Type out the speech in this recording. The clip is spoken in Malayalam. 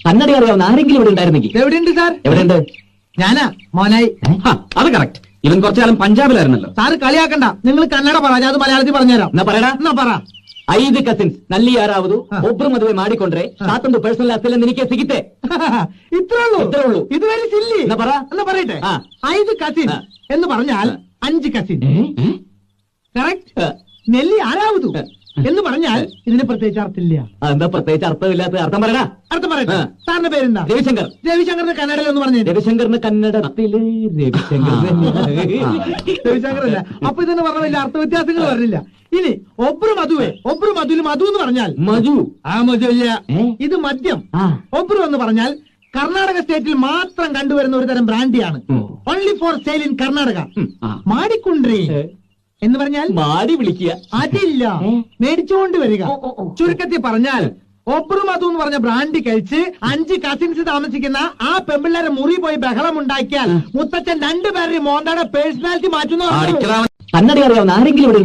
കന്നഡ അറിയാവുന്ന ആരെങ്കിലും ഇവിടെ ഉണ്ടായിരുന്നെങ്കിൽ. എവിടെയുണ്ട് സാർ? എവിടെയുണ്ട്? ഞാനാ മോനായി. അത് കറക്റ്റ്. ഇവൻ കുറച്ചു കാലം പഞ്ചാബിലായിരുന്നല്ലോ. സാറ് കളിയാക്കണ്ട, നിങ്ങൾ കന്നഡ പറ, ഞാൻ അത് മലയാളത്തിൽ പറഞ്ഞുതരാം. എന്നാ പറയടാ. എന്നാ പറ. 5 ಕಸಿನ್ಸ್ ನಲ್ಲಿ ಯಾರಾವುದು ಒಬ್ರು ಮದುವೆ ಮಾಡಿಕೊಂಡ್ರೆ ಸಾತೊಂದು ಪರ್ಸನಲ್ ಆಸ್ತಿಯಲ್ಲಿ ನಿನಗೆ ಸಿಗುತ್ತೆ. ഇത്രേ ഉള്ളൂ. ഇതുവരെ സില്ലി. എന്നാ പറ. എന്നാ പറയട്ടെ. 5 കസിൻ എന്ന് പറഞ്ഞാൽ 5 കസിൻ. കറക്റ്റ്. നെല്ലി ആരാവതു എന്ന് പറഞ്ഞാൽ ഇതിന് പ്രത്യേകിച്ച് അർത്ഥമില്ല. എന്താ പ്രത്യേകിച്ച് അർത്ഥമില്ലാത്ത? അർത്ഥം പറയടാ. അർത്ഥം പറയട്ടെ. സാറിന്റെ പേരെന്താ? രവിശങ്കർ. രവിശങ്കറിന് കന്നഡയിൽ ഒന്ന് പറഞ്ഞു. രവിശങ്കറിന് കന്നഡത്തില് രവിശങ്കറല്ല. അപ്പൊ ഇതിന് പറഞ്ഞ വലിയ അർത്ഥ വ്യത്യാസങ്ങൾ പറഞ്ഞില്ല. ഇനി ഒബ്രു മധുവേ, ഒബ്രു മധുവിൽ മധു എന്ന് പറഞ്ഞാൽ മധു. മധു ഇല്ല, ഇത് മദ്യം. ഒബ്രു എന്ന് പറഞ്ഞാൽ കർണാടക സ്റ്റേറ്റിൽ മാത്രം കണ്ടുവരുന്ന ഒരു തരം ബ്രാൻഡിയാണ്. Only for sale in Karnataka. മാടിക്കുണ്ട്രി എന്ന് പറഞ്ഞാൽ മാടി വിളിക്കുക. അതില്ല, മേടിച്ചുകൊണ്ട് വരിക. ചുരുക്കത്തിൽ പറഞ്ഞാൽ ഒബ്രു മധു എന്ന് പറഞ്ഞ ബ്രാൻഡി കഴിച്ച് 5 കസിൻസ് താമസിക്കുന്ന ആ പെമ്പിള്ളേരെ മുറി പോയി ബഹളം ഉണ്ടാക്കിയാൽ മുത്തച്ഛൻ 2 പേരുടെ മോന്തയുടെ പേഴ്സണാലിറ്റി മാറ്റുന്ന. കന്നഡ അറിയാവുന്ന ആരെങ്കിലും ഇവിടെ